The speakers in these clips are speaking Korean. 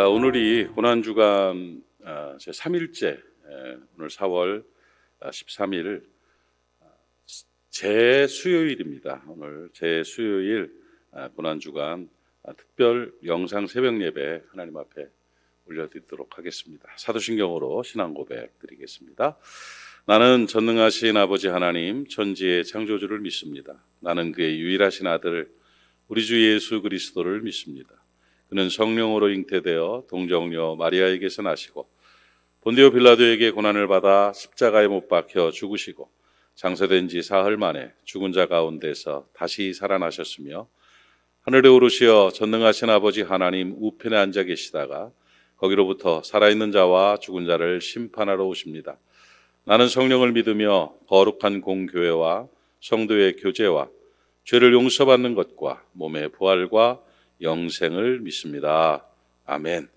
오늘이 고난주간 제 3일째, 오늘 4월 13일 제수요일입니다. 오늘 제수요일 고난주간 특별 영상 새벽 예배 하나님 앞에 올려드리도록 하겠습니다. 사도신경으로 신앙 고백 드리겠습니다. 나는 전능하신 아버지 하나님 천지의 창조주를 믿습니다. 나는 그의 유일하신 아들 우리 주 예수 그리스도를 믿습니다. 그는 성령으로 잉태되어 동정녀 마리아에게서 나시고 본디오 빌라도에게 고난을 받아 십자가에 못 박혀 죽으시고 장사된 지 사흘 만에 죽은 자 가운데서 다시 살아나셨으며 하늘에 오르시어 전능하신 아버지 하나님 우편에 앉아 계시다가 거기로부터 살아있는 자와 죽은 자를 심판하러 오십니다. 나는 성령을 믿으며 거룩한 공교회와 성도의 교제와 죄를 용서받는 것과 몸의 부활과 영생을 믿습니다. 아멘.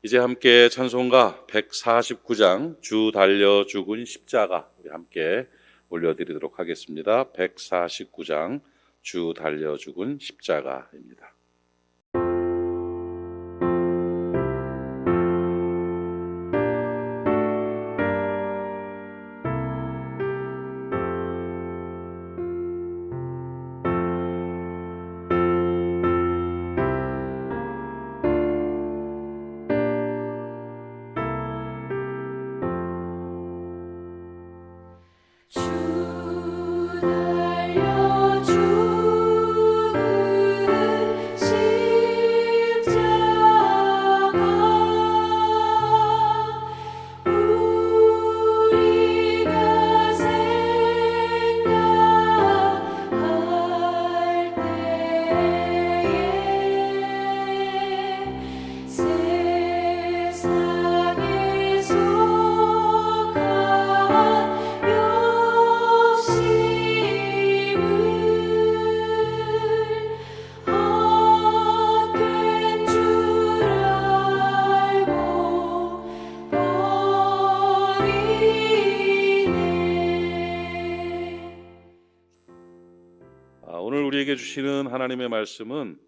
이제 함께 찬송가 149장 주 달려 죽은 십자가 우리 함께 올려드리도록 하겠습니다. 149장 주 달려 죽은 십자가입니다. 오늘 우리에게 주시는 하나님의 말씀은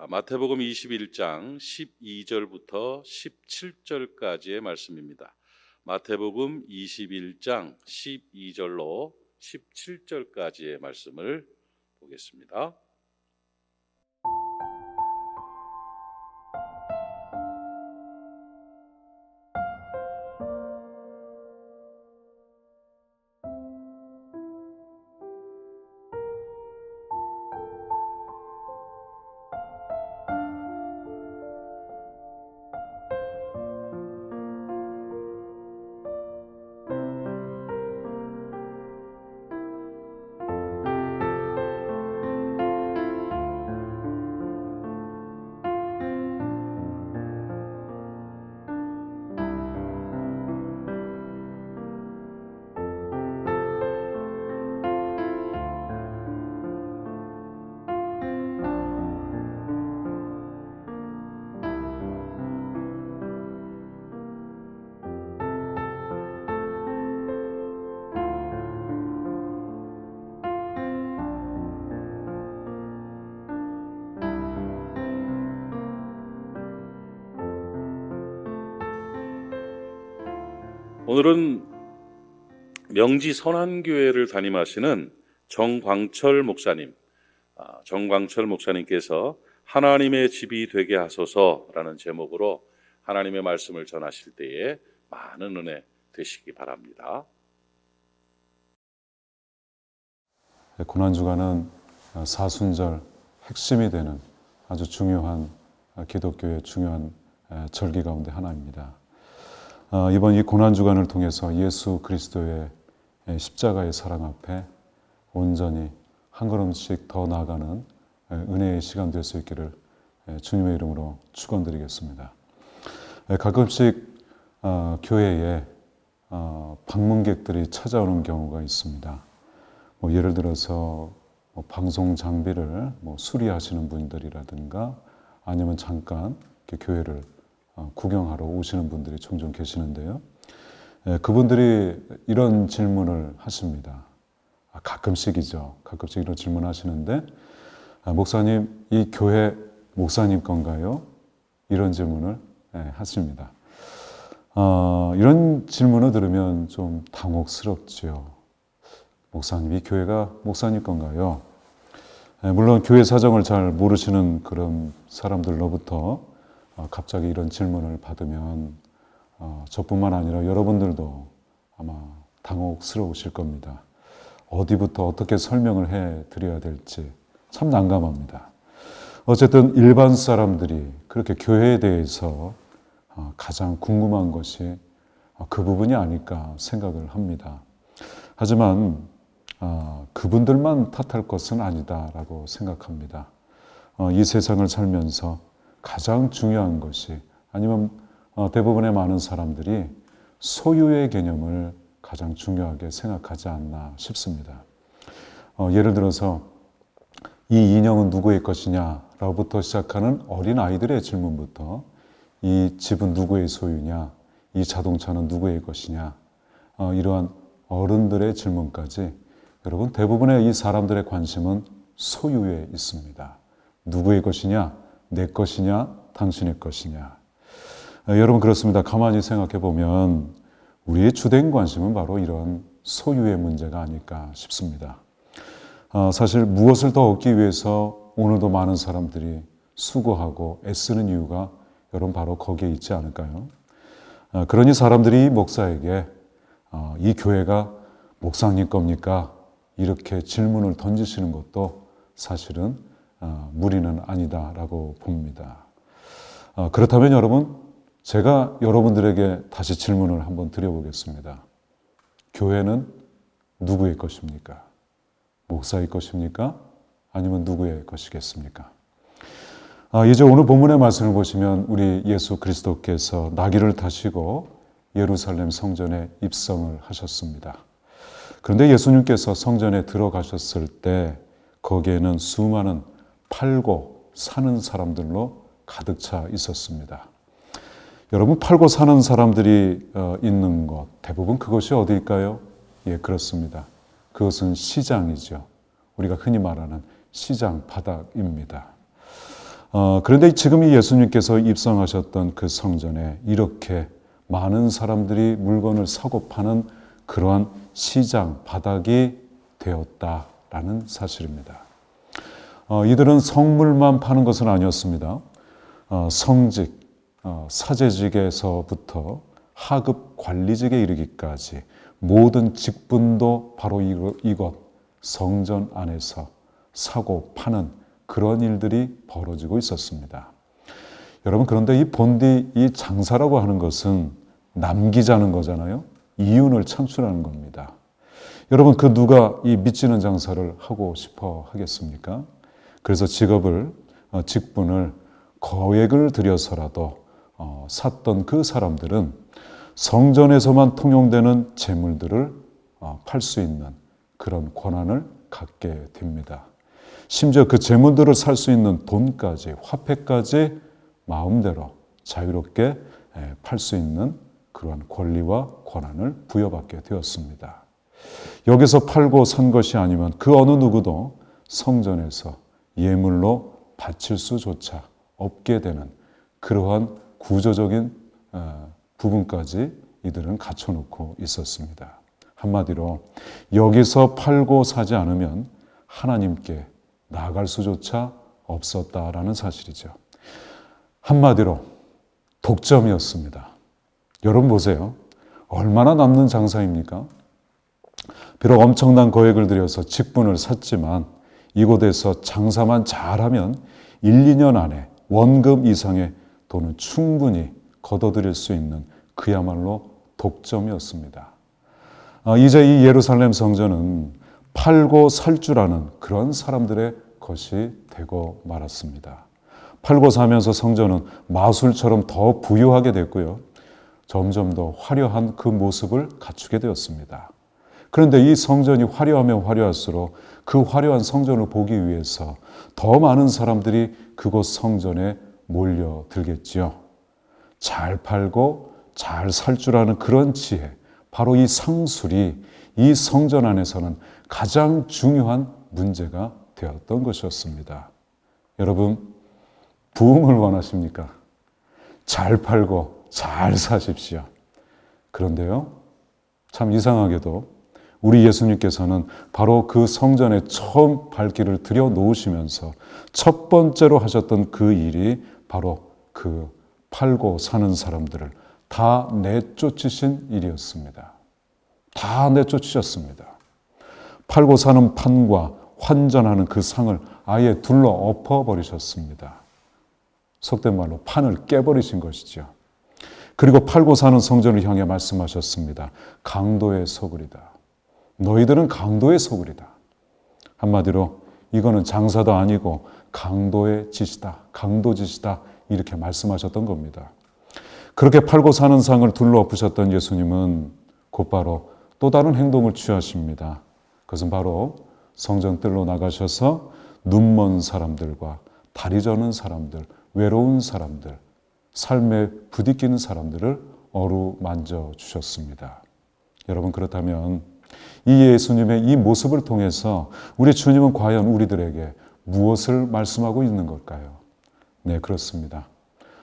마태복음 21장 12절부터 17절까지의 말씀입니다. 마태복음 21장 12절로 17절까지의 말씀을 보겠습니다. 오늘은 명지 선한교회를 담임하시는 정광철 목사님께서 하나님의 집이 되게 하소서라는 제목으로 하나님의 말씀을 전하실 때에 많은 은혜 되시기 바랍니다. 고난주간은 사순절 핵심이 되는 아주 중요한 기독교의 중요한 절기 가운데 하나입니다. 이번 이 고난주간을 통해서 예수 그리스도의 십자가의 사랑 앞에 온전히 한 걸음씩 더 나아가는 은혜의 시간 될 수 있기를 주님의 이름으로 축원드리겠습니다. 가끔씩 교회에 방문객들이 찾아오는 경우가 있습니다. 예를 들어서 방송 장비를 수리하시는 분들이라든가 아니면 잠깐 교회를 구경하러 오시는 분들이 종종 계시는데요. 그분들이 이런 질문을 하십니다. 가끔씩이죠. 가끔씩 이런 질문을 하시는데 목사님, 이 교회 목사님 건가요? 이런 질문을 하십니다. 이런 질문을 들으면 좀 당혹스럽지요. 목사님, 이 교회가 목사님 건가요? 물론 교회 사정을 잘 모르시는 그런 사람들로부터 갑자기 이런 질문을 받으면 저뿐만 아니라 여러분들도 아마 당혹스러우실 겁니다. 어디부터 어떻게 설명을 해드려야 될지 참 난감합니다. 어쨌든 일반 사람들이 그렇게 교회에 대해서 가장 궁금한 것이 그 부분이 아닐까 생각을 합니다. 하지만 그분들만 탓할 것은 아니다라고 생각합니다. 이 세상을 살면서 가장 중요한 것이, 아니면 대부분의 많은 사람들이 소유의 개념을 가장 중요하게 생각하지 않나 싶습니다. 예를 들어서 이 인형은 누구의 것이냐라고부터 시작하는 어린 아이들의 질문부터, 이 집은 누구의 소유냐, 이 자동차는 누구의 것이냐, 이러한 어른들의 질문까지, 여러분, 대부분의 이 사람들의 관심은 소유에 있습니다. 누구의 것이냐, 내 것이냐, 당신의 것이냐. 여러분, 그렇습니다. 가만히 생각해 보면 우리의 주된 관심은 바로 이런 소유의 문제가 아닐까 싶습니다. 사실 무엇을 더 얻기 위해서 오늘도 많은 사람들이 수고하고 애쓰는 이유가 여러분 바로 거기에 있지 않을까요? 그러니 사람들이 목사에게 이 교회가 목사님 겁니까? 이렇게 질문을 던지시는 것도 사실은 무리는 아니다라고 봅니다. 그렇다면 여러분, 제가 여러분들에게 다시 질문을 한번 드려보겠습니다. 교회는 누구의 것입니까? 목사의 것입니까? 아니면 누구의 것이겠습니까? 이제 오늘 본문의 말씀을 보시면 우리 예수 그리스도께서 나귀를 타시고 예루살렘 성전에 입성을 하셨습니다. 그런데 예수님께서 성전에 들어가셨을 때 거기에는 수많은 팔고 사는 사람들로 가득 차 있었습니다. 여러분, 팔고 사는 사람들이 있는 곳, 대부분 그것이 어디일까요? 예, 그렇습니다. 그것은 시장이죠. 우리가 흔히 말하는 시장 바닥입니다. 그런데 지금 이 예수님께서 입성하셨던 그 성전에 이렇게 많은 사람들이 물건을 사고 파는 그러한 시장 바닥이 되었다라는 사실입니다. 이들은 성물만 파는 것은 아니었습니다. 성직, 사제직에서부터 하급 관리직에 이르기까지 모든 직분도 바로 이곳 성전 안에서 사고 파는 그런 일들이 벌어지고 있었습니다. 여러분, 그런데 이 본디 이 장사라고 하는 것은 남기자는 거잖아요. 이윤을 창출하는 겁니다. 여러분, 그 누가 이 미치는 장사를 하고 싶어 하겠습니까? 그래서 직분을 거액을 들여서라도 샀던 그 사람들은 성전에서만 통용되는 재물들을 팔 수 있는 그런 권한을 갖게 됩니다. 심지어 그 재물들을 살 수 있는 돈까지, 화폐까지 마음대로 자유롭게 팔 수 있는 그러한 권리와 권한을 부여받게 되었습니다. 여기서 팔고 산 것이 아니면 그 어느 누구도 성전에서 예물로 바칠 수조차 없게 되는 그러한 구조적인 부분까지 이들은 갖춰놓고 있었습니다. 한마디로 여기서 팔고 사지 않으면 하나님께 나아갈 수조차 없었다라는 사실이죠. 한마디로 독점이었습니다. 여러분 보세요. 얼마나 남는 장사입니까? 비록 엄청난 거액을 들여서 직분을 샀지만 이곳에서 장사만 잘하면 1, 2년 안에 원금 이상의 돈을 충분히 걷어들일 수 있는 그야말로 독점이었습니다. 이제 이 예루살렘 성전은 팔고 살 줄 아는 그런 사람들의 것이 되고 말았습니다. 팔고 사면서 성전은 마술처럼 더 부유하게 됐고요. 점점 더 화려한 그 모습을 갖추게 되었습니다. 그런데 이 성전이 화려하면 화려할수록 그 화려한 성전을 보기 위해서 더 많은 사람들이 그곳 성전에 몰려들겠지요. 잘 팔고 잘 살 줄 아는 그런 지혜, 바로 이 상술이 이 성전 안에서는 가장 중요한 문제가 되었던 것이었습니다. 여러분, 부흥을 원하십니까? 잘 팔고 잘 사십시오. 그런데요, 참 이상하게도 우리 예수님께서는 바로 그 성전에 처음 발길을 들여 놓으시면서 첫 번째로 하셨던 그 일이 바로 그 팔고 사는 사람들을 다 내쫓으신 일이었습니다. 다 내쫓으셨습니다. 팔고 사는 판과 환전하는 그 상을 아예 둘러 엎어버리셨습니다. 속된 말로 판을 깨버리신 것이죠. 그리고 팔고 사는 성전을 향해 말씀하셨습니다. 강도의 소굴이다. 너희들은 강도의 소굴이다. 한마디로 이거는 장사도 아니고 강도의 짓이다. 강도 짓이다. 이렇게 말씀하셨던 겁니다. 그렇게 팔고 사는 상을 둘러 엎으셨던 예수님은 곧바로 또 다른 행동을 취하십니다. 그것은 바로 성전 뜰로 나가셔서 눈먼 사람들과 다리 저는 사람들, 외로운 사람들, 삶에 부딪히는 사람들을 어루만져 주셨습니다. 여러분, 그렇다면 이 예수님의 이 모습을 통해서 우리 주님은 과연 우리들에게 무엇을 말씀하고 있는 걸까요? 네, 그렇습니다.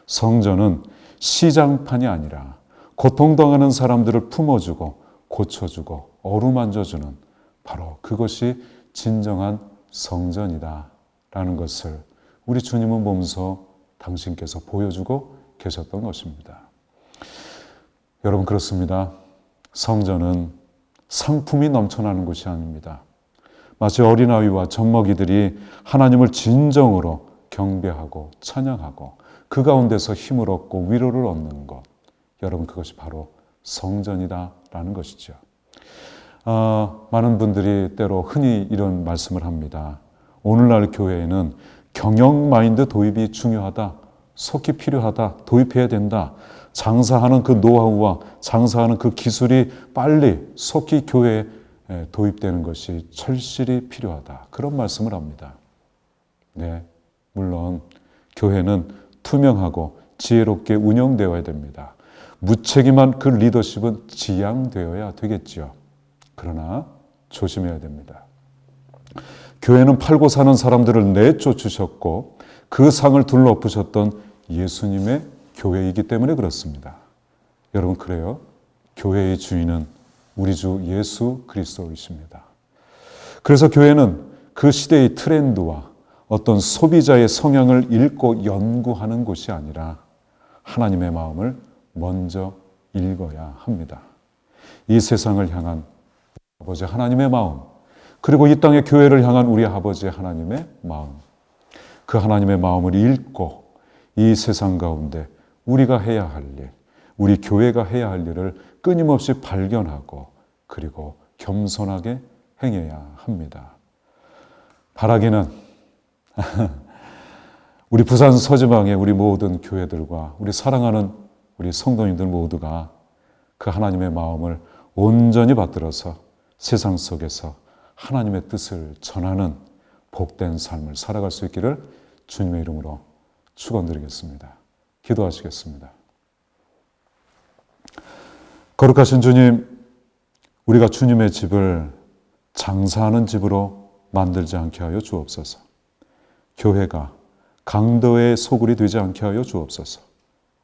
성전은 시장판이 아니라 고통당하는 사람들을 품어주고 고쳐주고 어루만져주는 바로 그것이 진정한 성전이다라는 것을 우리 주님은 보면서 당신께서 보여주고 계셨던 것입니다. 여러분, 그렇습니다. 성전은 상품이 넘쳐나는 곳이 아닙니다. 마치 어린아이와 젖먹이들이 하나님을 진정으로 경배하고 찬양하고 그 가운데서 힘을 얻고 위로를 얻는 것, 여러분, 그것이 바로 성전이다라는 것이죠. 많은 분들이 때로 흔히 이런 말씀을 합니다. 오늘날 교회에는 경영 마인드 도입이 중요하다, 속히 필요하다, 도입해야 된다. 장사하는 그 노하우와 장사하는 그 기술이 빨리 속히 교회에 도입되는 것이 철실히 필요하다. 그런 말씀을 합니다. 네, 물론 교회는 투명하고 지혜롭게 운영되어야 됩니다. 무책임한 그 리더십은 지양되어야 되겠지요. 그러나 조심해야 됩니다. 교회는 팔고 사는 사람들을 내쫓으셨고 그 상을 둘러엎으셨던 예수님의 교회이기 때문에 그렇습니다. 여러분, 그래요? 교회의 주인은 우리 주 예수 그리스도이십니다. 그래서 교회는 그 시대의 트렌드와 어떤 소비자의 성향을 읽고 연구하는 곳이 아니라 하나님의 마음을 먼저 읽어야 합니다. 이 세상을 향한 아버지 하나님의 마음, 그리고 이 땅의 교회를 향한 우리 아버지 하나님의 마음, 그 하나님의 마음을 읽고 이 세상 가운데 우리가 해야 할 일, 우리 교회가 해야 할 일을 끊임없이 발견하고 그리고 겸손하게 행해야 합니다. 바라기는 우리 부산 서지방의 우리 모든 교회들과 우리 사랑하는 우리 성도님들 모두가 그 하나님의 마음을 온전히 받들어서 세상 속에서 하나님의 뜻을 전하는 복된 삶을 살아갈 수 있기를 주님의 이름으로 축원드리겠습니다. 기도하시겠습니다. 거룩하신 주님, 우리가 주님의 집을 장사하는 집으로 만들지 않게 하여 주옵소서. 교회가 강도의 소굴이 되지 않게 하여 주옵소서.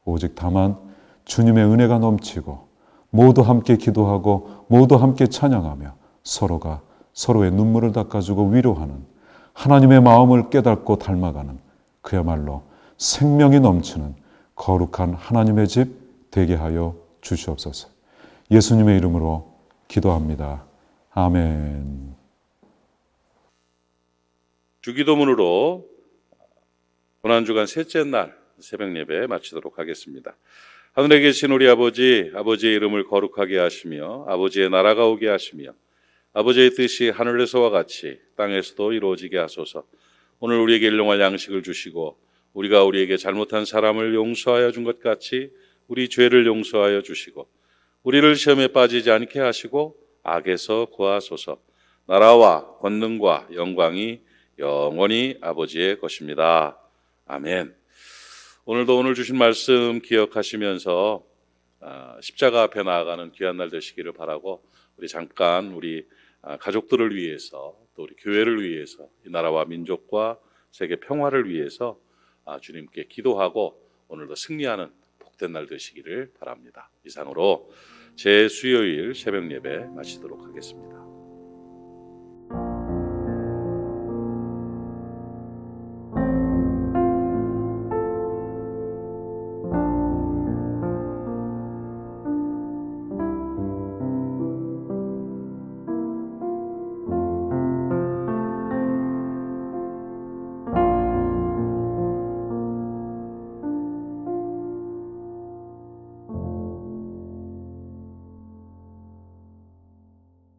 오직 다만 주님의 은혜가 넘치고 모두 함께 기도하고 모두 함께 찬양하며 서로가 서로의 눈물을 닦아주고 위로하는 하나님의 마음을 깨닫고 닮아가는 그야말로 생명이 넘치는 거룩한 하나님의 집 되게 하여 주시옵소서. 예수님의 이름으로 기도합니다. 아멘. 주기도문으로 고난주간 셋째 날 새벽 예배 마치도록 하겠습니다. 하늘에 계신 우리 아버지, 아버지의 이름을 거룩하게 하시며 아버지의 나라가 오게 하시며 아버지의 뜻이 하늘에서와 같이 땅에서도 이루어지게 하소서. 오늘 우리에게 일용할 양식을 주시고 우리가 우리에게 잘못한 사람을 용서하여 준 것 같이 우리 죄를 용서하여 주시고 우리를 시험에 빠지지 않게 하시고 악에서 구하소서. 나라와 권능과 영광이 영원히 아버지의 것입니다. 아멘. 오늘도 오늘 주신 말씀 기억하시면서 십자가 앞에 나아가는 귀한 날 되시기를 바라고 우리 잠깐 우리 가족들을 위해서 또 우리 교회를 위해서 이 나라와 민족과 세계 평화를 위해서 주님께 기도하고 오늘도 승리하는 복된 날 되시기를 바랍니다. 이상으로 제 수요일 새벽 예배 마치도록 하겠습니다.